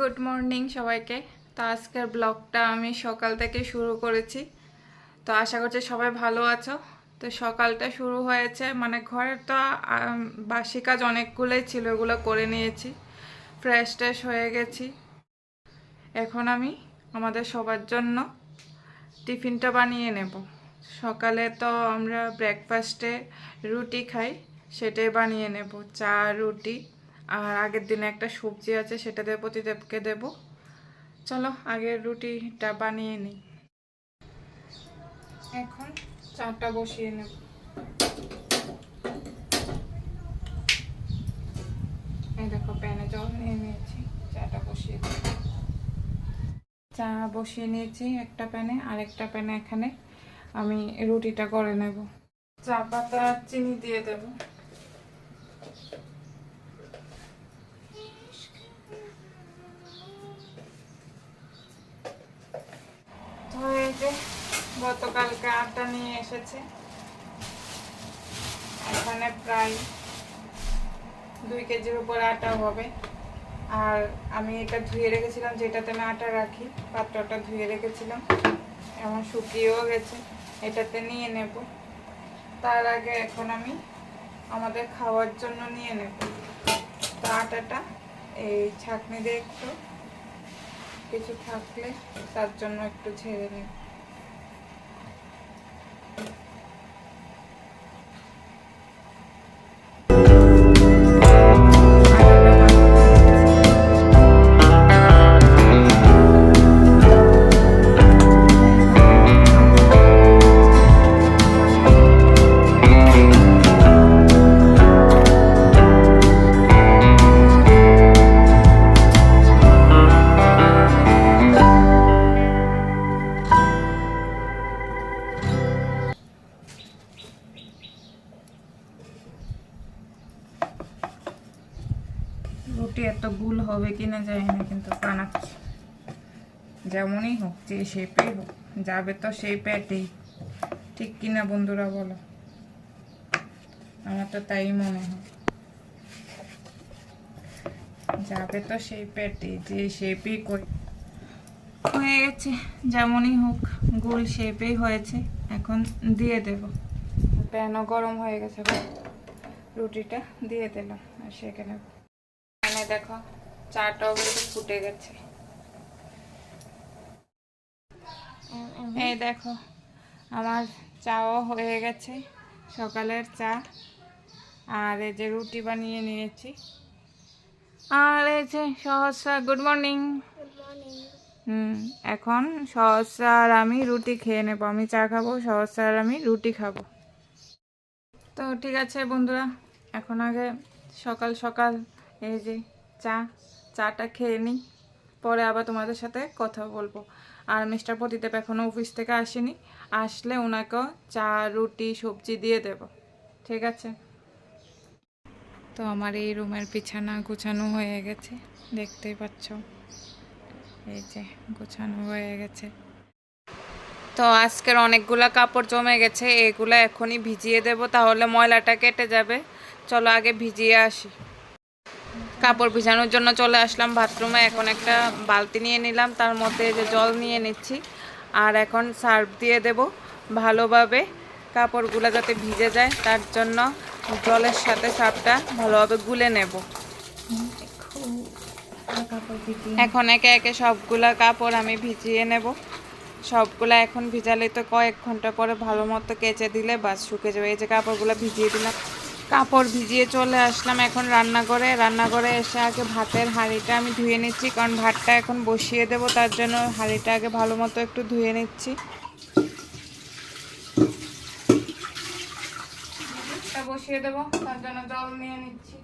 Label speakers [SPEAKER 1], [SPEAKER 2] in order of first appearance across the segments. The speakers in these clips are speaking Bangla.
[SPEAKER 1] গুড মর্নিং সবাইকে। তো আজকের ব্লগটা আমি সকাল থেকে শুরু করেছি। তো আশা করছি সবাই ভালো আছো। তো সকালটা শুরু হয়েছে, মানে ঘরের তো বাসি কাজ অনেকগুলোই ছিল, ওগুলো করে নিয়েছি, ফ্রেশ ট্রেশ হয়ে গেছি। এখন আমি আমাদের সবার জন্য টিফিনটা বানিয়ে নেব। সকালে তো আমরা ব্রেকফাস্টে রুটি খাই, সেটাই বানিয়ে নেব, চা রুটি। আর আগের দিনে একটা সবজি আছে, সেটা দিয়ে প্রতিদেবকে দেব। চলো আগে রুটিটা বানিয়ে নিই। এখন চাটা বসিয়ে নেব। এই দেখো প্যানে জল নিয়ে নিয়েছি, চাটা বসিয়ে দেব। চা বসিয়ে নিয়েছি একটা প্যানে, আর একটা প্যানে এখানে আমি রুটিটা করে নেব। চা পাতা চিনি দিয়ে দেব। তো এই যে গতকালকে আটা নিয়ে এসেছে, এখানে প্রায় 2 কেজির উপর আটা হবে। আর আমি এটা ধুয়ে রেখেছিলাম, যেটাতে আমি আটা রাখি, পাত্রটা ধুয়ে রেখেছিলাম, এমন শুকিয়েও গেছে। এটাতে নিয়ে নেব। তার আগে এখন আমি আমাদের খাওয়ার জন্য নিয়ে নেব। তো আটাটা এই ছাঁকনি দিয়ে একটু কিছু থাকলে তার জন্য একটু ঝেড়ে নেব। রুটি এত গুল হবে কিনা জানি না, কিন্তু বানাচ্ছি। যেমনই হোক, যে শেপেই হোক, যাবে তো সেই প্যাটেই, ঠিক কিনা বন্ধুরা বলো? আমার তো তাই মনে হয়, যাবে তো সেই প্যাটে, যে শেপেই করি। হয়ে গেছে, যেমনই হোক গোল শেপেই হয়েছে। এখন দিয়ে দেব। প্যানও গরম হয়ে গেছে, রুটিটা দিয়ে দিলাম আর সেখানে দেখো চাটাও ফুটে গেছে। এই দেখো আমার চাও হয়ে গেছে, সকালের চা। আর এই যে রুটি বানিয়ে নিয়েছি। আর এই যে সহসা, গুড মর্নিং। এখন সহসা আর আমি রুটি খেয়ে নেবো। আমি চা খাবো, সহসা আর আমি রুটি খাবো। তো ঠিক আছে বন্ধুরা, এখন আগে সকাল সকাল এই যে চাটা খেয়ে নিই, পরে আবার তোমাদের সাথে কথা বলবো। আর মিস্টার প্রদীপ এখনও অফিস থেকে আসেনি, আসলে ওনাকেও চা রুটি সবজি দিয়ে দেব, ঠিক আছে? তো আমার এই রুমের বিছানা গোছানো হয়ে গেছে, দেখতেই পাচ্ছ, এই যে গোছানো হয়ে গেছে। তো আজকের অনেকগুলা কাপড় জমে গেছে, এগুলো এখনই ভিজিয়ে দেব, তাহলে ময়লাটা কেটে যাবে। চলো আগে ভিজিয়ে আসি। কাপড় ভিজানোর জন্য চলে আসলাম বাথরুমে। এখন একটা বালতি নিয়ে নিলাম, তার মধ্যে যে জল নিয়ে নিচ্ছি। আর এখন সার্ফ দিয়ে দেব ভালোভাবে, কাপড়গুলো যাতে ভিজে যায়, তার জন্য জলের সাথে সার্ফটা ভালোভাবে গুলে নেব। এখন একে একে সবগুলা কাপড় আমি ভিজিয়ে নেব। সবগুলা এখন ভিজালে তো কয়েক ঘন্টা পরে ভালো মতো কেচে দিলে বাস শুকে যাবে। এই যে কাপড়গুলো ভিজিয়ে দিলাম, কাপড় ভিজিয়ে চলে আসলাম এখন রান্নাঘরে এসে আগে ভাতের হাঁড়িটা আমি ধুয়ে নিচ্ছি, কারণ ভাতটা এখন বসিয়ে দেব, তার জন্য হাঁড়িটা আগে ভালো মতো একটু ধুয়ে নিচ্ছি। বসিয়ে দেব, তার জন্য জল নিয়ে নিচ্ছি।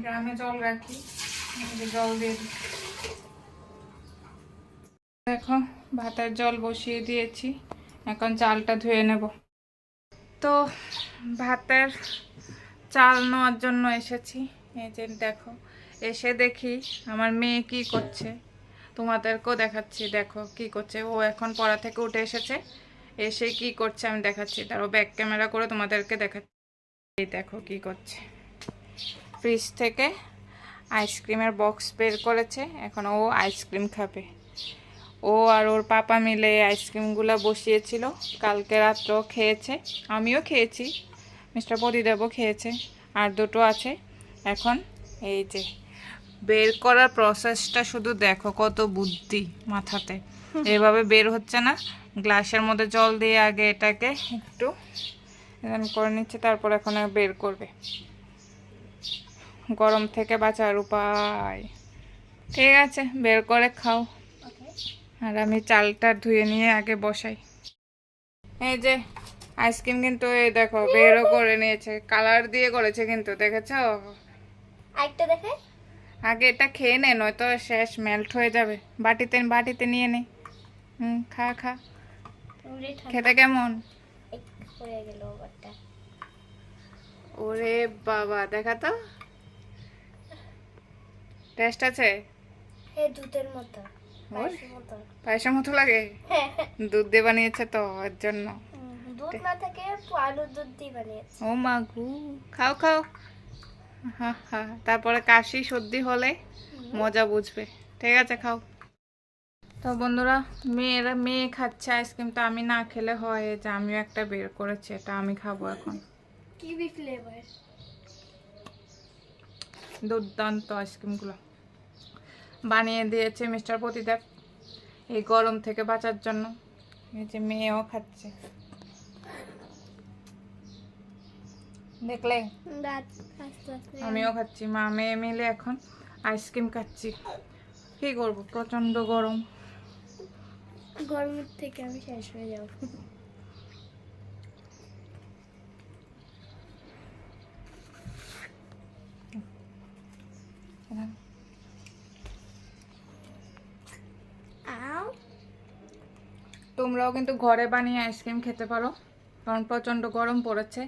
[SPEAKER 1] ড্রামে জল রাখি, জল দিয়ে দিই। দেখো ভাতের জল বসিয়ে দিয়েছি, এখন চালটা ধুয়ে নেব। তো ভাতের চাল নেওয়ার জন্য এসেছি। এই যে দেখো, এসে দেখি আমার মেয়ে কি করছে, তোমাদেরকেও দেখাচ্ছি। দেখো কি করছে, ও এখন পড়া থেকে উঠে এসেছে, এসে কি করছে আমি দেখাচ্ছি। তারও ব্যাক ক্যামেরা করে তোমাদেরকে দেখাচ্ছি। এই দেখো কি করছে, ফ্রিজ থেকে আইসক্রিমের বক্স বের করেছে, এখন ও আইসক্রিম খাবে। ও আর ওর পাপা মিলে আইসক্রিমগুলো বসিয়েছিল, কালকে রাত্রেও খেয়েছে, আমিও খেয়েছি, মিস্টার প্রদীপও খেয়েছে, আর দুটো আছে। এখন এই যে বের করার প্রসেসটা শুধু দেখো, কত বুদ্ধি মাথাতে। এভাবে বের হচ্ছে না, গ্লাসের মধ্যে জল দিয়ে আগে এটাকে একটু করে নিচ্ছে, তারপর এখন বের করবে। গরম থেকে বাঁচার উপায়। ঠিক আছে, বের করে খাও। আর আমি চালটা ধুয়ে নিয়ে আগে বসাই। এই যে আইসক্রিম কিন্তু এই দেখো বেরও করে নিয়েছে, কালার দিয়ে করেছে কিন্তু, দেখেছো?
[SPEAKER 2] একটা দেখে
[SPEAKER 1] আগে এটা খেয়ে নে, নয়তো শেষ, মেল্ট হয়ে যাবে। বাটিতে নিয়ে নে। খা খা। খেতে কেমন?
[SPEAKER 2] হয়ে গেল ওটা।
[SPEAKER 1] ওরে বাবা, দেখা তো, টেস্ট আছে?
[SPEAKER 2] হ্যাঁ, দুধের মতো,
[SPEAKER 1] পায়েসের মতো লাগে। দুধ দিয়ে বানিয়েছে তো, এর জন্য।
[SPEAKER 2] দুধ না থাকে, আলুর দুধ দিয়ে বানিয়েছে।
[SPEAKER 1] ও মা গু, খাও খাও। হা হা, তারপরে কাশি সর্দি হলে মজা বুঝবে। ঠিক আছে, খাও। তো বন্ধুরা, মেয়ে খাচ্ছে আইসক্রিম, তো আমি না খেলে হয়, যে আমিও একটা বের করেছি, এটা আমি খাবো এখন।
[SPEAKER 2] কিউই ফ্লেভার,
[SPEAKER 1] দুর্দান্ত আইসক্রিমগুলো বানিয়ে দিয়েছে মিস্টার প্রতিদেব এই গরম থেকে বাঁচার জন্য। এই যে মেয়েও খাচ্ছে, দেখলে? আমিও খাচ্ছি, মা মেয়ে মিলে এখন আইসক্রিম খাচ্ছি। কি করবো, প্রচন্ড গরম।
[SPEAKER 2] গরমের থেকে আমি শেষ হয়ে যাব।
[SPEAKER 1] তোমরাও কিন্তু ঘরে বানিয়ে আইসক্রিম খেতে পারো, কারণ প্রচন্ড গরম পড়েছে।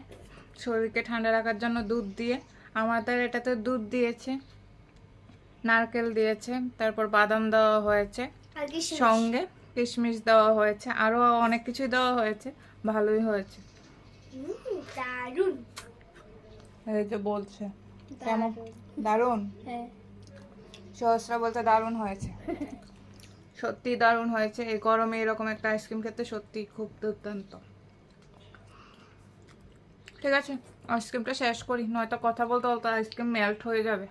[SPEAKER 1] শরীরকে ঠান্ডা রাখার জন্য দুধ দিয়ে, আমাদের এটাতে দুধ দিয়েছে, নারকেল দিয়েছে, তারপর বাদাম দেওয়া হয়েছে, সঙ্গে কিশমিশ দেওয়া হয়েছে, আরো অনেক কিছুই দেওয়া হয়েছে, ভালোই হয়েছে।
[SPEAKER 2] দারুন,
[SPEAKER 1] এই যে বলছে কেমন দারুন, সহস্রা বলতে দারুন হয়েছে। সত্যি দারুণ হয়েছে, এই গরমে এরকম একটা আইসক্রিম খেতে সত্যি খুব দুর্দান্ত। ঠিক আছে, আইসক্রিমটা শেষ করি, নয়তো কথা বলতে বলতে আইসক্রিম মেল্ট হয়ে যাবে।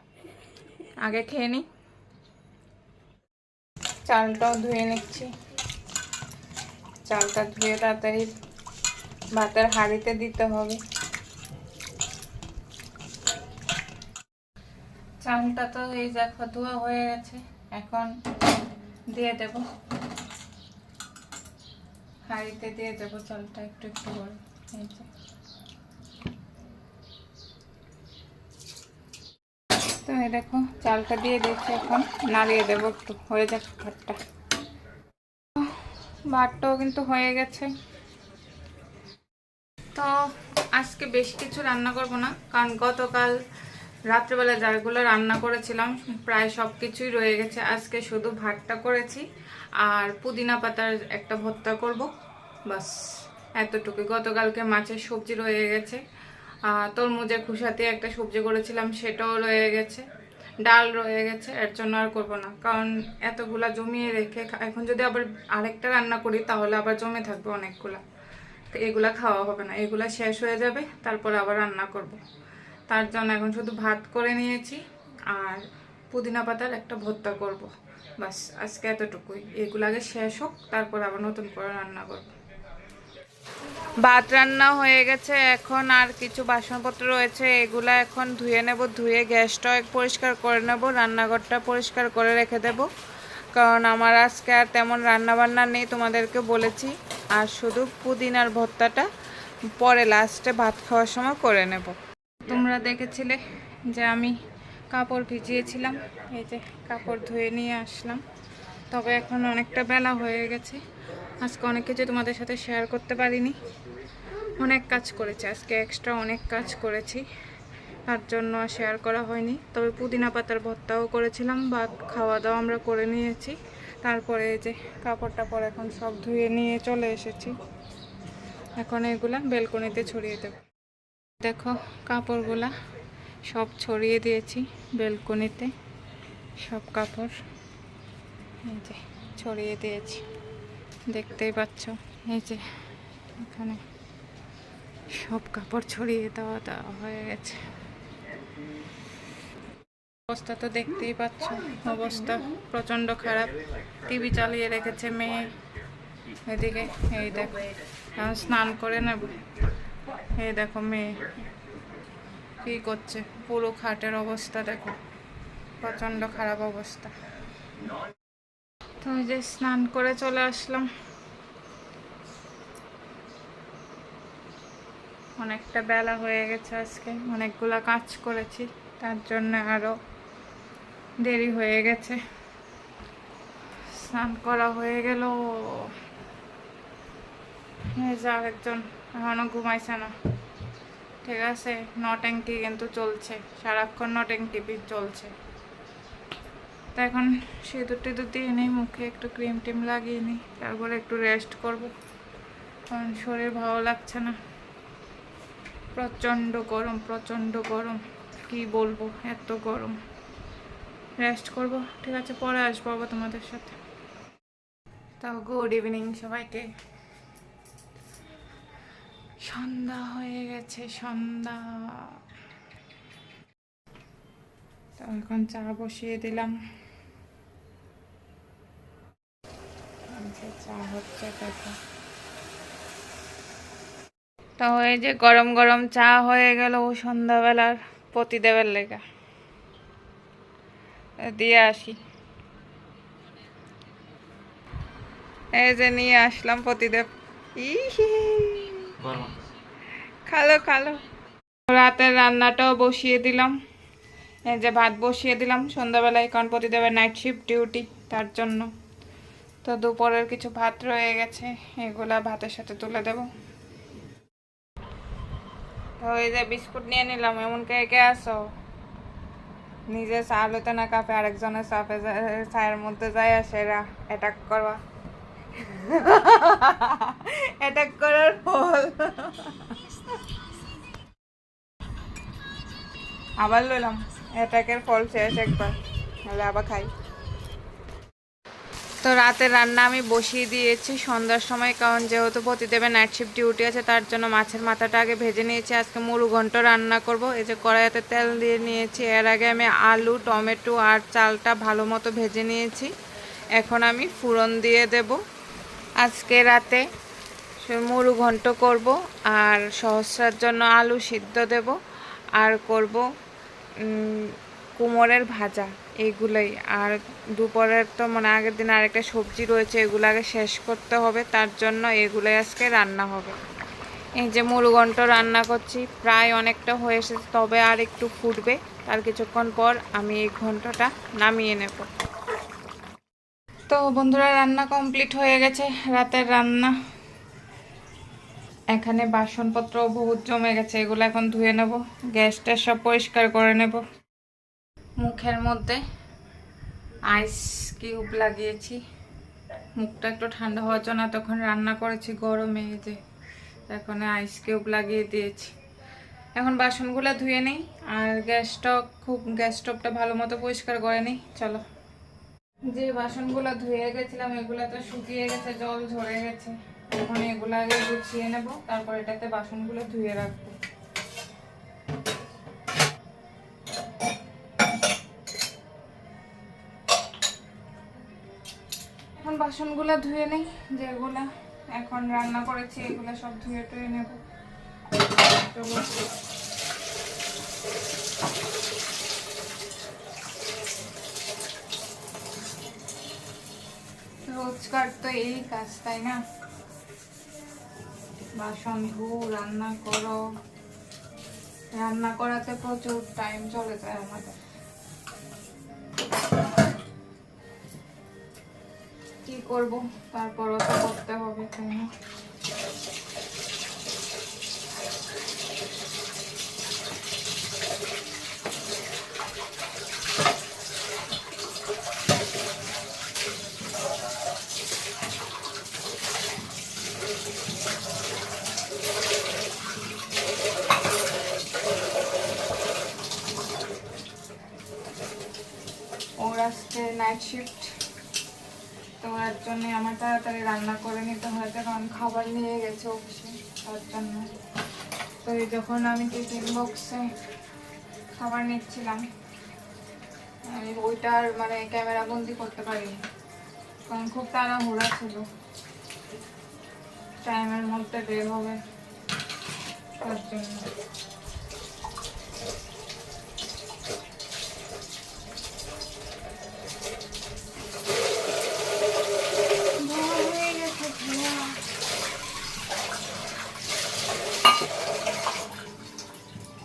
[SPEAKER 1] আগে খেয়ে নিই। চালটাও ধুয়ে নিচ্ছি, চালটা ধুয়ে তাড়াতাড়ি ভাতের হাঁড়িতে দিতে হবে। চালটা তো এই দেখো ধোয়া হয়ে গেছে, এখন দিয়ে দেব হাঁড়িতে, দিয়ে দেবো চালটা একটু একটু করে। তো এই দেখো চালটা দিয়ে দিচ্ছি, এখন নাড়িয়ে দেবো একটু, হয়ে যাক ভাতটা। ভাতটাও কিন্তু হয়ে গেছে। তো আজকে বেশি কিছু রান্না করব না, কারণ গতকাল রাত্রেবেলা যাগুলো রান্না করেছিলাম প্রায় সব কিছুই রয়ে গেছে। আজকে শুধু ভাতটা করেছি আর পুদিনা পাতার একটা ভর্তা করব, বাস এতটুকুই। গতকালকে মাছের সবজি রয়ে গেছে, তরমুজের খোসাতে একটা সবজি করেছিলাম সেটাও রয়ে গেছে, ডাল রয়ে গেছে, এর জন্য আর করবো না, কারণ এতগুলা জমিয়ে রেখে এখন যদি আবার আরেকটা রান্না করি তাহলে আবার জমে থাকবে অনেকগুলা, তো এগুলা খাওয়া হবে না, এগুলা শেষ হয়ে যাবে, তারপরে আবার রান্না করব। তার জন্য এখন শুধু ভাত করে নিয়েছি আর পুদিনা পাতার একটা ভর্তা করব, বাস আজকে এতটুকুই। এগুলো আগে শেষ হোক, তারপর আবার নতুন করে রান্না করব। ভাত রান্না হয়ে গেছে, এখন আর কিছু বাসনপত্র রয়েছে, এগুলা এখন ধুয়ে নেব, ধুয়ে গ্যাসটা পরিষ্কার করে নেব, রান্নাঘরটা পরিষ্কার করে রেখে দেব, কারণ আমার আজকে আর তেমন রান্না বান্না নেই, তোমাদেরকে বলেছি। আর শুধু পুদিনার ভর্তাটা পরে লাস্টে ভাত খাওয়ার সময় করে নেব। তোমরা দেখেছিলে যে আমি কাপড় ভিজিয়েছিলাম, এই যে কাপড় ধুয়ে নিয়ে আসলাম, তবে এখন অনেকটা বেলা হয়ে গেছে, আজকে অনেক কিছু তোমাদের সাথে শেয়ার করতে পারিনি। অনেক কাজ করেছি আজকে, এক্সট্রা অনেক কাজ করেছি, তার জন্য শেয়ার করা হয়নি। তবে পুদিনা পাতার ভর্তাও করেছিলাম, ভাত খাওয়া দাওয়া আমরা করে নিয়েছি, তারপরে এই যে কাপড় টাপড় এখন সব ধুয়ে নিয়ে চলে এসেছি, এখন এগুলা বেলকনিতে ছড়িয়ে দেব। দেখো কাপড়গুলা সব ছড়িয়ে দিয়েছি বেলকনিতে, সব কাপড় এই যে ছড়িয়ে দিয়েছি, দেখতেই পাচ্ছ। এই যে এখানে সব কাপড় ছড়িয়ে দেওয়া হয়ে গেছে। অবস্থা তো দেখতেই পাচ্ছ, অবস্থা প্রচণ্ড খারাপ। টিভি চালিয়ে রেখেছে মেয়ে। এদিকে এই দেখো, এখন স্নান করে নেব। এই দেখো মেয়ে কি করছে, পুরো খাটের অবস্থা দেখো, প্রচণ্ড খারাপ অবস্থা। তো এই যে স্নান করে চলে আসলাম। অনেকটা বেলা হয়ে গেছে, আজকে অনেকগুলা কাজ করেছি, তার জন্য আরো দেরি হয়ে গেছে। স্নান করা হয়ে গেল। আরেকজন এখনো ঘুমাইছে না, ঠিক আছে। নট্যাঙ্কি কিন্তু চলছে, সারাক্ষণ নট্যাঙ্কি চলছে। তো এখন সিঁদুর টিঁদুর দিয়ে নিই, মুখে একটু ক্রিম টিম লাগিয়ে নিই, তারপরে একটু রেস্ট করব, কারণ শরীর ভালো লাগছে না। প্রচণ্ড গরম, প্রচণ্ড গরম, কি বলবো, এত গরম। রেস্ট করব, ঠিক আছে, পরে আসবো আবার তোমাদের সাথে। তো গুড ইভিনিং সবাইকে। সন্ধ্যা হয়ে গেছে, সন্ধ্যা। তো এখন চা বসিয়ে দিলাম, চা হচ্ছে দেখো। তো এই যে গরম গরম চা হয়ে গেল সন্ধ্যাবেলার পতিদেবের লেগা, দিয়ে আসি। এই যে নিয়ে আসলাম পতিদেব। খালো খালো। রাতের রান্নাটাও বসিয়ে দিলাম। এই যে ভাত বসিয়ে দিলাম সন্ধ্যাবেলায়, কারণ পতিদেবের নাইট শিফট ডিউটি, তার জন্য। তো দুপুরের কিছু ভাত রয়ে গেছে, এগুলা ভাতের সাথে তুলে দেব। তো এই যে বিস্কুট নিয়ে নিলাম। এমন কে কে আসো, নিজে চা লইতে না কাপে আরেকজনের চায়ের মধ্যে যায় সেরা অ্যাটাক করবা। অ্যাটাক করার ফল। আবার লইলাম, অ্যাটাকের ফল শেষ একবার, তাহলে আবার খাই। তো রাতের রান্না আমি বসিয়ে দিয়েছি সন্ধ্যার সময়, কারণ যেহেতু পতিদেবের নাইট শিফট ডিউটি আছে, তার জন্য মাছের মাথাটা আগে ভেজে নিয়েছি। আজকে মুরুঘণ্ট রান্না করব। এই যে কড়াইতে তেল দিয়ে নিয়েছি। এর আগে আমি আলু, টমেটো আর চালটা ভালো মতো ভেজে নিয়েছি। এখন আমি ফোড়ন দিয়ে দেব। আজকে রাতে মুরুঘণ্ট করব, আর সহস্রার জন্য আলু সিদ্ধ দেব, আর করব কুমড়ের ভাজা, এইগুলোই। আর দুপুরের তো মানে আগের দিন আরেকটা সবজি রয়েছে, এগুলো আগে শেষ করতে হবে, তার জন্য এগুলোই আজকে রান্না হবে। এই যে মুরুঘণ্ট রান্না করছি, প্রায় অনেকটা হয়ে এসেছে, তবে আর একটু ফুটবে। তার কিছুক্ষণ পর আমি এই ঘন্টটা নামিয়ে নেব। তো বন্ধুরা, রান্না কমপ্লিট হয়ে গেছে, রাতের রান্না। এখানে বাসনপত্র বহুত জমে গেছে, এগুলো এখন ধুয়ে নেব, গ্যাসটা সব পরিষ্কার করে নেব। মুখের মধ্যে আইস কিউব লাগিয়েছি, মুখটা একটু ঠান্ডা হওয়ার জন্য। তখন রান্না করেছি গরমে, যে এখন আইস কিউব লাগিয়ে দিয়েছি। এখন বাসনগুলো ধুয়ে নিই, আর গ্যাস স্টোভটা ভালো মতো পরিষ্কার করে নিই। চলো। যে বাসনগুলো ধুয়ে গেছিলাম এগুলো তো শুকিয়ে গেছে, জল ঝরে গেছে। এখন এগুলো আগে গুছিয়ে নেব, তারপর এটাতে বাসনগুলো ধুয়ে রাখবো। এখন বাসনগুলো ধুয়ে নেই, যেগুলা এখন রান্না করেছি এগুলো সব ধুয়ে টুয়ে নেব। রোজকার তো এই কাজ, তাই না? বাসন ধু, রান্না করো। রান্না করাতে প্রচুর টাইম চলে যায় আমাদের। কি করব, তারপরও তো করতে হবে, তাই না? আজকে নাইট শিফট, তো এর জন্য আমার তাড়াতাড়ি রান্না করে নিতে হয়, কারণ খাবার নিয়ে গেছে অফিসে, তার জন্য। তো এই যখন আমি টিফিন বক্সে খাবার নিচ্ছিলাম, আমি ওইটার মানে ক্যামেরা বন্দি করতে পারিনি, কারণ খুব তাড়াহুড়া ছিল, টাইমের মধ্যে বের হবে, তার জন্য।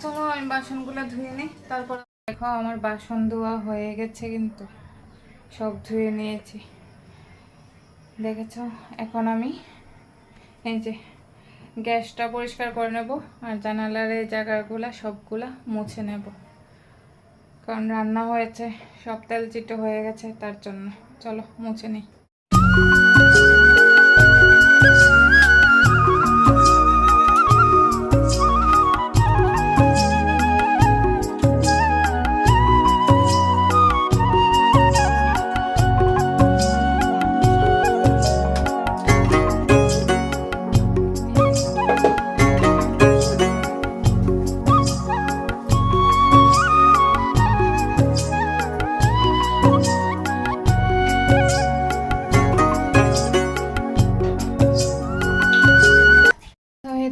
[SPEAKER 1] চলো আমি বাসনগুলো ধুয়ে নিই, তারপর দেখো আমার বাসন ধোয়া হয়ে গেছে, কিন্তু সব ধুয়ে নিয়েছি, দেখেছ। এখন আমি এই যে গ্যাসটা পরিষ্কার করে নেব, আর জানালার এই জায়গাগুলো সবগুলা মুছে নেব, কারণ রান্না হয়েছে, সব তেল চিটে হয়ে গেছে, তার জন্য। চলো মুছে নিই।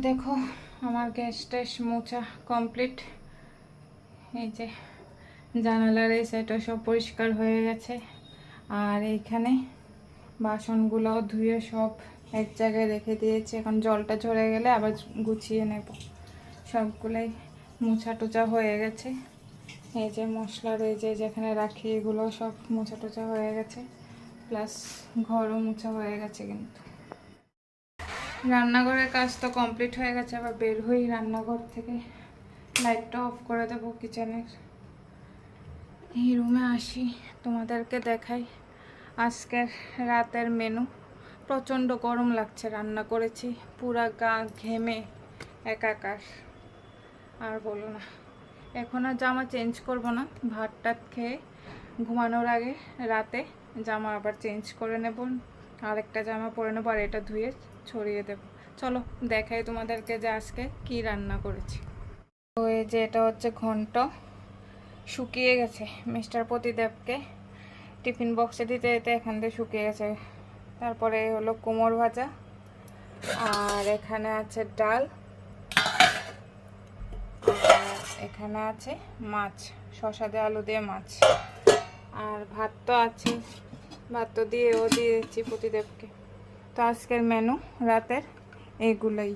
[SPEAKER 1] দেখো আমার গ্যাস ট্যাস মোছা কমপ্লিট, এই যে জানালার এই সাইডটা সব পরিষ্কার হয়ে গেছে, আর এইখানে বাসনগুলোও ধুয়ে সব এক জায়গায় রেখে দিয়েছি। এখন জলটা ঝরে গেলে আবার গুছিয়ে নেব, সবগুলাই মোছা টোচা হয়ে গেছে। এই যে মশলার এই যে যেখানে রাখি এগুলো সব মোছা টোচা হয়ে গেছে, প্লাস ঘরও মোছা হয়ে গেছে। কিন্তু রান্নাঘরের কাজ তো কমপ্লিট হয়ে গেছে, আবার বের হই রান্নাঘর থেকে, লাইটটা অফ করে দেবো কিচেনের। এই রুমে আসি, তোমাদেরকে দেখাই আজকের রাতের মেনু। প্রচণ্ড গরম লাগছে, রান্না করেছি পুরা গা ঘেমে একাকার, আর বলো না। এখন আর জামা চেঞ্জ করব না, ভাত টাত খেয়ে ঘুমানোর আগে রাতে জামা আবার চেঞ্জ করে নেব, আরেকটা জামা পরে নেবো, আর এটা ধুয়ে ছড়িয়ে দেব। চলো দেখাই তোমাদেরকে যে আজকে কি রান্না করেছি। তো এই যে এটা হচ্ছে ঘন্ট, শুকিয়ে গেছে, মিস্টার প্রতিদেবকে টিফিন বক্সে দিতে দিতে এখান থেকে শুকিয়ে গেছে। তারপরে হলো কোমর ভাজা, আর এখানে আছে ডাল, এখানে আছে মাছ, শসা দিয়ে আলু দিয়ে মাছ, আর ভাত তো আছে, ভাত তো দিয়েও দিয়েছি প্রতিদেবকে। তো আজকের মেনু রাতের এইগুলোই।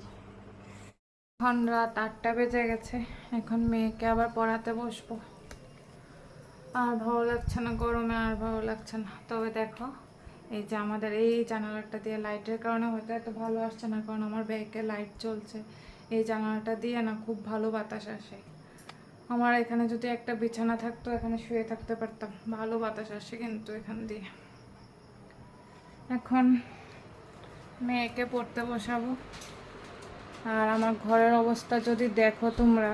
[SPEAKER 1] এখন রাত 8টা বেজে গেছে, এখন মেয়েকে আবার পড়াতে বসবো, আর ভালো লাগছে না গরমে, আর ভালো লাগছে না। তবে দেখো এই যে আমাদের এই জানালাটা দিয়ে লাইটের কারণে হয়তো এত ভালো আসছে না, কারণ আমার ব্যাগে লাইট চলছে, এই জানালাটা দিয়ে না খুব ভালো বাতাস আসে। আমার এখানে যদি একটা বিছানা থাকতো, এখানে শুয়ে থাকতে পারতাম, ভালো বাতাস আসে কিন্তু এখান দিয়ে। এখন মেয়েকে পড়তে বসাবো, আর আমার ঘরের অবস্থা যদি দেখো তোমরা,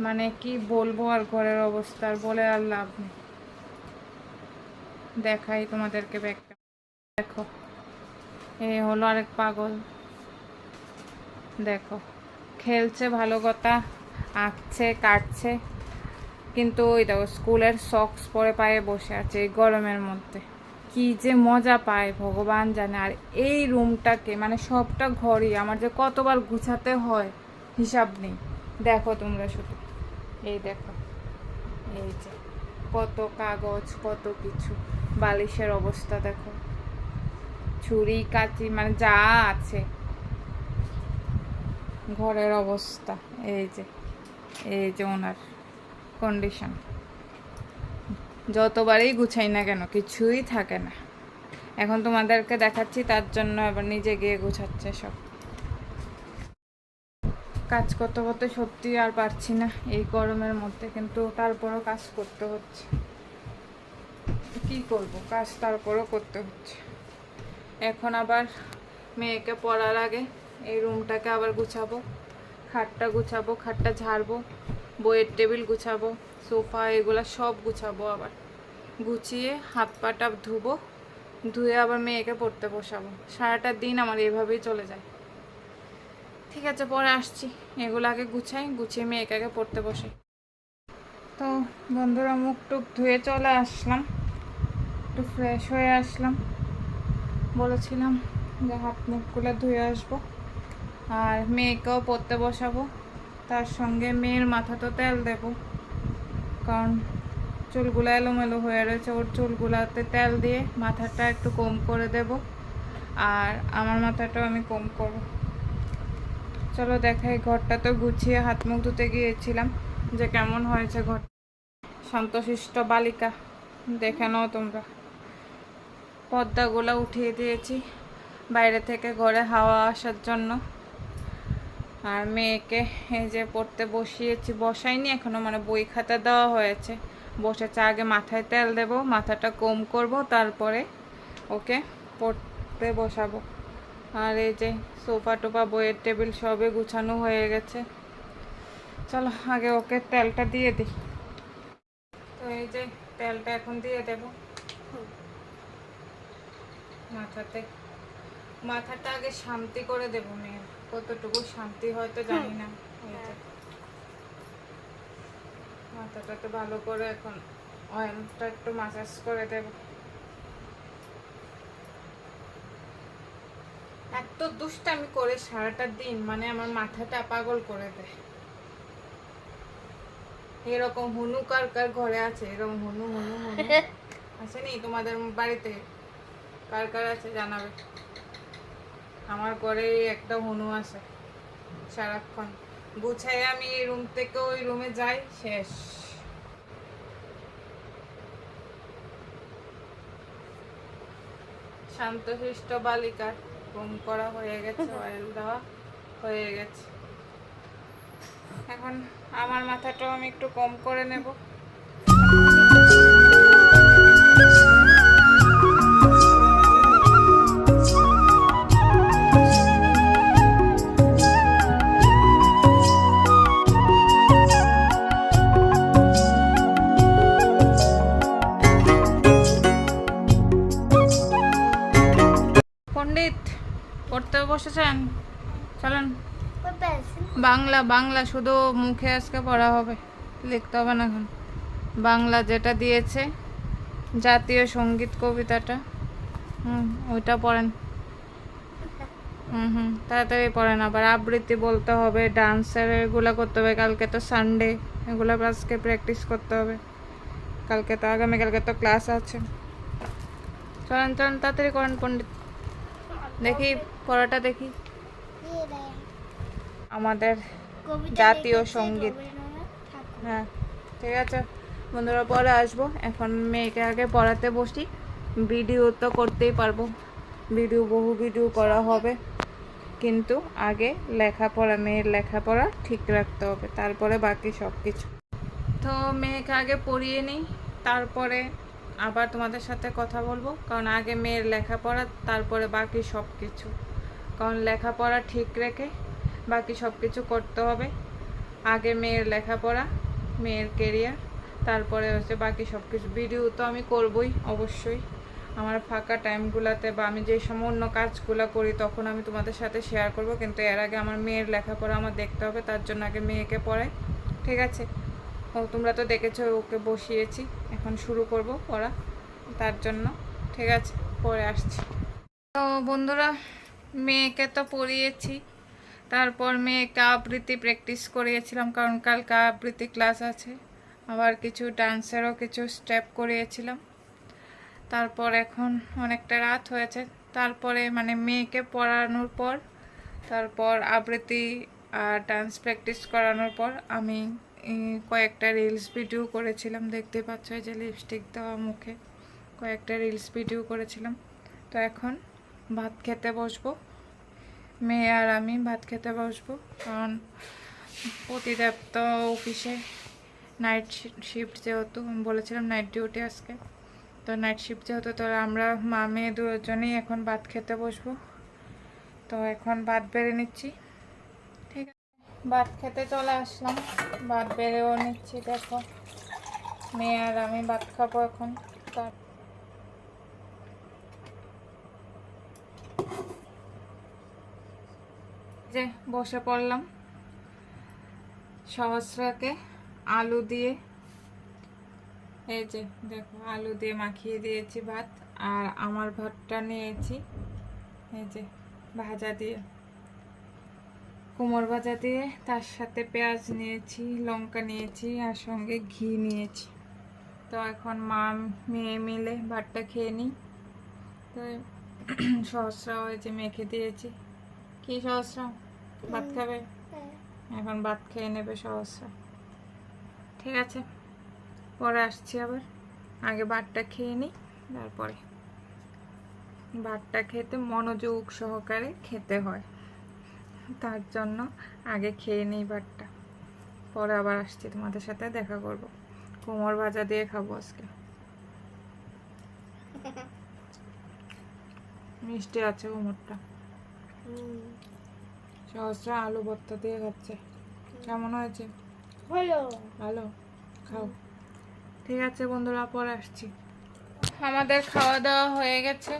[SPEAKER 1] মানে কি বলবো, আর ঘরের অবস্থা আর বলে আর লাভ নেই। দেখাই তোমাদেরকে ব্যাগটা, দেখো এই হলো আরেক পাগল, দেখো খেলছে ভালো কথা, আঁকছে কাটছে, কিন্তু ওই দেখো স্কুলের সক্স পরে পায়ে বসে আছে এই গরমের মধ্যে, কি যে মজা পায় ভগবান জানে। আর এই রুমটাকে মানে সবটা ঘরই আমার যে কতবার গুছাতে হয় হিসাব নেই। দেখো তোমরা শুধু এই দেখো, এই যে কত কাগজ, কত কিছু, বালিশের অবস্থা দেখো, ছুরি কাঁচি মানে যা আছে, ঘরের অবস্থা এই যে ওনার কন্ডিশন। যতবারই গুছাই না কেন কিছুই থাকে না। এখন তোমাদেরকে দেখাচ্ছি, তার জন্য এবার নিজে গিয়ে গুছাচ্ছে সব। কাজ করতে করতে সত্যি আর পারছি না এই গরমের মধ্যে, কিন্তু তারপরও কাজ করতে হচ্ছে, কি করব, কাজ তারপরও করতে হচ্ছে। এখন আবার মেয়েকে পড়ার আগে এই রুমটাকে আবার গুছাবো, খাটটা গুছাবো, খাটটা ঝাড়বো, বইয়ের টেবিল গুছাবো, সোফা এগুলো সব গুছাবো আবার, গুছিয়ে হাত পাটা ধুবো, ধুয়ে আবার মেয়েকে পড়তে বসাবো। সারাটা দিন আমার এভাবেই চলে যায়। ঠিক আছে, পরে আসছি। এগুলো আগে গুছাই, গুছিয়ে মেয়েকে আগে পড়তে বসে। তো বন্ধুরা, মুখ টুক ধুয়ে চলে আসলাম, একটু ফ্রেশ হয়ে আসলাম। বলেছিলাম যে হাত মুখগুলো ধুয়ে আসবো, আর মেয়েকেও পড়তে বসাবো। তার সঙ্গে মেয়ের মাথা তো তেল দেবো, কারণ চুলগুলো এলোমেলো হয়ে রয়েছে। ওর চুলগুলাতে তেল দিয়ে মাথাটা একটু কম করে দেব, আর আমার মাথাটাও আমি কম করব। চলো দেখাই। ঘরটা তো গুছিয়ে হাত মুখ ধুতে গিয়েছিলাম, যে কেমন হয়েছে ঘর। শান্তশিষ্ট বালিকা, দেখে নাও তোমরা। পর্দাগুলো উঠিয়ে দিয়েছি বাইরে থেকে ঘরে হাওয়া আসার জন্য। আর মেয়েকে এই যে পড়তে বসিয়েছি, বসাইনি এখনো, মানে বই খাতা দেওয়া হয়েছে। বসেছে, আগে মাথায় তেল দেব, মাথাটা কম করব, তারপরে ওকে পড়তে বসাবো। আর এই যে সোফা টোফা, বইয়ের টেবিল সবই গুছানো হয়ে গেছে। চলো আগে ওকে তেলটা দিয়ে দিই। তো এই যে তেলটা এখন দিয়ে দেব মাথাতে। মাথাটা আগে শান্তি করে দেবো মেয়ের, কতটুকু শান্তি হয়তো জানি না। এই যে মাথাটাতে ভালো করে এখন অয়েলটা একটু মাসাজ করে দেব। এত দুষ্টামি করে সারাটা দিন, মানে আমার মাথাটা পাগল করে দেয়। এরকম হুনু কার কার ঘরে আছে? এরকম হুনু হুনু হুনু আসেনি তোমাদের বাড়িতে? কার কার আছে জানাবে। আমার ঘরে একটা হুনু আছে, সারাক্ষণ গুছাই আমি এই রুম থেকে ওই রুমে যাই, শেষ। শান্তশিষ্ট বালিকার ঘুম করা হয়ে গেছে, অয়েল দেওয়া হয়ে গেছে। এখন আমার মাথাটাও আমি একটু কম করে নেব। পণ্ডিত পড়তে বসেছেন? চলেন। বাংলা, বাংলা শুধু মুখে আজকে পড়া হবে, লিখতে হবে না এখন। বাংলা যেটা দিয়েছে, জাতীয় সঙ্গীত কবিতাটা, ওইটা পড়েন। তাড়াতাড়ি পড়েন। আবার আবৃত্তি বলতে হবে, ডান্সের এগুলো করতে হবে। কালকে তো সানডে, এগুলো আজকে প্র্যাকটিস করতে হবে। কালকে তো, আগামীকালকে তো ক্লাস আছে। চলেন চলেন, তাড়াতাড়ি করেন পণ্ডিত। দেখি পড়াটা দেখি। আমাদের জাতীয় সঙ্গীত। হ্যাঁ ঠিক আছে বন্ধুরা, পরে আসবো। এখন মেয়েকে আগে পড়াতে বসি। ভিডিও তো করতেই পারবো, বহু ভিডিও করা হবে, কিন্তু আগে লেখাপড়া, মেয়ের লেখাপড়া ঠিক রাখতে হবে, তারপরে বাকি সব কিছু। তো মেয়েকে আগে পড়িয়ে নিই, তারপরে আবার তোমাদের সাথে কথা বলবো। কারণ আগে মেয়ের লেখাপড়া, তারপরে বাকি সব কিছু। কারণ লেখাপড়া ঠিক রেখে বাকি সব কিছু করতে হবে। আগে মেয়ের লেখাপড়া, মেয়ের কেরিয়ার, তারপরে হচ্ছে বাকি সব কিছু। ভিডিও তো আমি করবই অবশ্যই, আমার ফাঁকা টাইমগুলোতে বা আমি যে সময় অন্য কাজগুলো করি তখন আমি তোমাদের সাথে শেয়ার করব। কিন্তু এর আগে আমার মেয়ের লেখাপড়া আমার দেখতে হবে, তার জন্য আগে মেয়েকে পড়াই। ঠিক আছে? ও তোমরা তো দেখেছো, ওকে বসিয়েছি, এখন শুরু করব পড়া, তার জন্য। ঠিক আছে, পরে আসছি। তো বন্ধুরা, মেয়েকে তো পড়িয়েছি, তারপর মেয়েকে আবৃত্তি প্র্যাকটিস করিয়েছিলাম, কারণ কালকে আবৃত্তি ক্লাস আছে। আবার কিছু ডান্সেরও কিছু স্টেপ করিয়েছিলাম। তারপর এখন অনেকটা রাত হয়েছে, তারপরে মানে মেয়েকে পড়ানোর পর, তারপর আবৃত্তি আর ডান্স প্র্যাকটিস করানোর পর আমি কয়েকটা রিলস ভিডিও করেছিলাম। দেখতে পাচ্ছ যে লিপস্টিক দেওয়া মুখে, কয়েকটা রিলস ভিডিও করেছিলাম। তো এখন ভাত খেতে বসবো, মেয়ে আর আমি ভাত খেতে বসবো। কারণ প্রতিদেব তো অফিসে নাইট শিফট, যেহেতু আমি বলেছিলাম নাইট ডিউটি আজকে, তো নাইট শিফট যেহেতু, তো আমরা মা মেয়ে দুজনেই এখন ভাত খেতে বসবো। তো এখন ভাত বেড়ে নিচ্ছি। ঠিক আছে, ভাত খেতে চলে আসলাম, ভাত বেড়েও নিচ্ছি। দেখো মেয়ে আর আমি ভাত খাবো এখন। যে বসে পড়লাম সহস্রাকে আলু দিয়ে, এই যে দেখো আলু দিয়ে মাখিয়ে দিয়েছি ভাত, আর আমার ভাতটা নিয়েছি এই যে ভাজা দিয়ে, কুমড় ভাজা দিয়ে, তার সাথে পেঁয়াজ নিয়েছি, লঙ্কা নিয়েছি, আর সঙ্গে ঘি নিয়েছি। তো এখন মা মেয়ে মিলে ভাতটা খেয়ে নিই। তো সহস্রা ওই যে মেখে দিয়েছি। কি সহস্রা ভাত খাবে?
[SPEAKER 2] হ্যাঁ।
[SPEAKER 1] এখন ভাত খেয়ে নেবে সহস্রা। ঠিক আছে, পরে আসছি আবার। আগে ভাতটা খেয়ে নিই, তারপরে। ভাতটা খেতে মনোযোগ সহকারে খেতে হয়, তার জন্য আগে খেয়ে নিই ভাতটা, পরে আবার আসছি, তোমাদের সাথে দেখা করব। কুমড় ভাজা দিয়ে খাবো আজকে। মিষ্টি আছে কুমড়টা। সহস্রা আলু ভর্তা দিয়ে খাচ্ছে। কেমন হয়েছে?
[SPEAKER 2] হলো।
[SPEAKER 1] ভালো, খাও। ঠিক আছে বন্ধুরা, পরে আসছি। আমাদের খাওয়া দাওয়া হয়ে গেছে,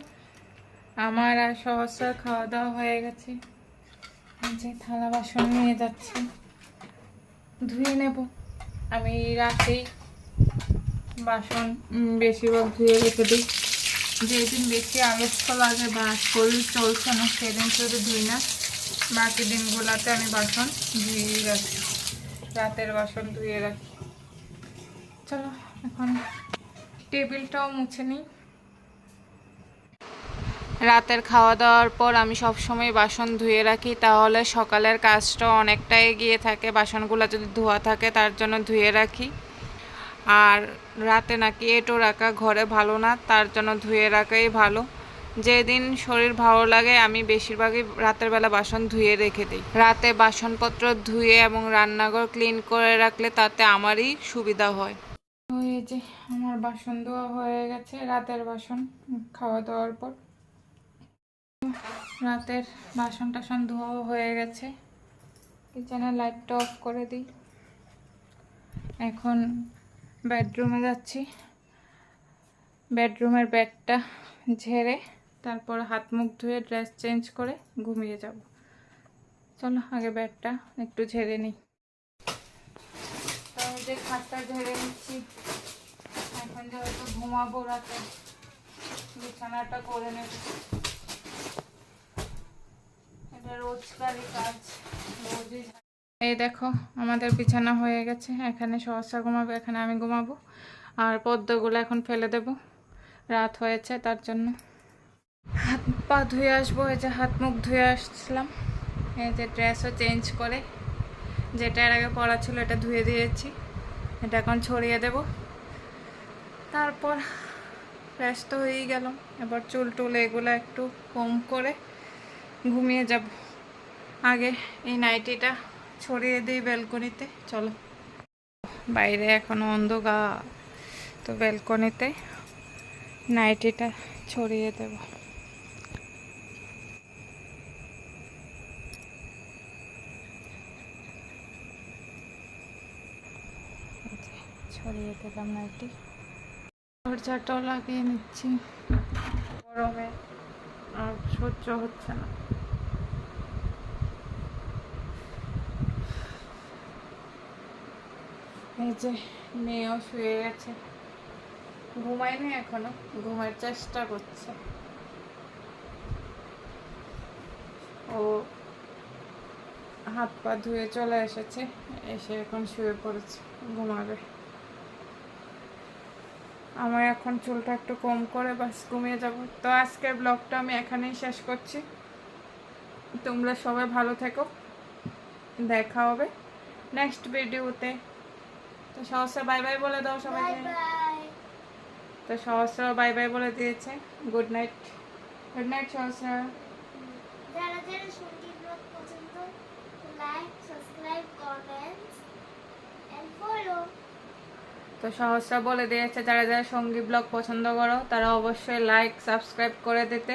[SPEAKER 1] আমার আর সহস্রার খাওয়া দাওয়া হয়ে গেছে। যে থালা বাসন নিয়ে যাচ্ছি, ধুয়ে নেব। আমি রাতেই বাসন বেশিরভাগ ধুয়ে রেখে দিই। যেদিন বেশি আলস্য লাগে বা শরীর চলছে না, সেদিন শুধু ধুই না, বাকি দিনগুলোতে আমি বাসন ধুয়ে রাখি, রাতের বাসন ধুয়ে রাখি। চলো এখন টেবিলটাও মুছে নিই। রাতের খাওয়া দাওয়ার পর আমি সবসময় বাসন ধুয়ে রাখি, তাহলে সকালের কাজটা অনেকটা এগিয়ে থাকে। বাসনগুলো যদি ধোয়া থাকে তার জন্য ধুয়ে রাখি। আর রাতে নাকি এঁটো রাখা ঘরে ভালো না, তার জন্য ধুয়ে রাখাই ভালো। যেদিন শরীর ভালো লাগে আমি বেশিরভাগই রাতের বেলা বাসন ধুয়ে রেখে দিই। রাতে বাসনপত্র ধুয়ে এবং রান্নাঘর ক্লিন করে রাখলে তাতে আমারই সুবিধা হয়। ওই যে আমার বাসন ধোয়া হয়ে গেছে, রাতের বাসন খাওয়া দাওয়ার পর। রাতের বাসন টাসন ধোয়া হয়ে গেছে, কিচেনের লাইটটা অফ করে দিই। এখন বেডরুমে যাচ্ছি, বেডরুমের বেডটা ঝেড়ে তারপর হাত মুখ ধুয়ে ড্রেস চেঞ্জ করে ঘুমিয়ে যাব। চলো আগে বেডটা একটু ঝেড়ে নিই। আমি যে খাটটা ঝেড়ে নিচ্ছি, এখন যেহেতু ঘুমাবো রাতে, বিছানাটা করে নেব। এটা রোজকারই কাজ, রোজই। এই দেখো আমাদের বিছানা হয়ে গেছে, এখানে সহস্রা ঘুমাবে, এখানে আমি ঘুমাবো। আর পদ্মগুলো এখন ফেলে দেব, রাত হয়েছে তার জন্য। হাত পা ধুয়ে আসবো, এই যে হাত মুখ ধুয়ে আসছিলাম। এই যে ড্রেসও চেঞ্জ করে, যেটা এর আগে পরা ছিল এটা ধুয়ে দিয়েছি, এটা এখন ছড়িয়ে দেব। তারপর ফ্রেশ তো হয়েই গেল, এবার চুল টুল এগুলো একটু কম করে ঘুমিয়ে যাব। আগে এই নাইটিটা ছড়িয়ে দিই ব্যালকনিতে। চলো, বাইরে এখনো অন্ধকার, তো ব্যালকনিতে নাইটিটা ছড়িয়ে দেব। ছড়িয়ে দিলাম নাইটি, দরজাটাও লাগিয়ে নিচ্ছি, গরমে আর সহ্য হচ্ছে না। এই যে মেয়েও শুয়ে গেছে, ঘুমায়নি এখনো, ঘুমের চেষ্টা করছে। ও হাত পা ধুয়ে চলে এসেছে, এসে এখন শুয়ে পড়েছে, ঘুমাবে। আমার এখন চুলটা একটু কম করে বাস ঘুমিয়ে যাব। তো আজকের ব্লগটা আমি এখানেই শেষ করছি। তোমরা সবাই ভালো থেকো, দেখা হবে নেক্সট ভিডিওতে। তো সহস্রা বাই বাই বলে দাও সবাইকে।
[SPEAKER 2] বাই।
[SPEAKER 1] তো সহস্রা বাই বাই বলে দিয়েছে, good night. Good night Sahasra.
[SPEAKER 2] যারা যারা সঙ্গীত ব্লগ পছন্দ, like, subscribe, comments and follow.
[SPEAKER 1] তো সহস্রা বলে দিয়েছে যারা যারা সঙ্গী ব্লগ পছন্দ করো তারা অবশ্যই লাইক সাবস্ক্রাইব করে দিতে,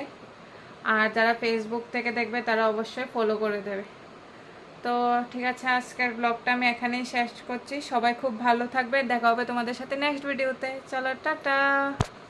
[SPEAKER 1] আর যারা ফেসবুক থেকে দেখবে তারা অবশ্যই ফলো করে দেবে। তো ঠিক আছে, আজকের ব্লগটা আমি এখানেই শেষ করছি। সবাই খুব ভালো থাকবে, দেখা হবে তোমাদের সাথে নেক্সট ভিডিওতে। চলো টাটা।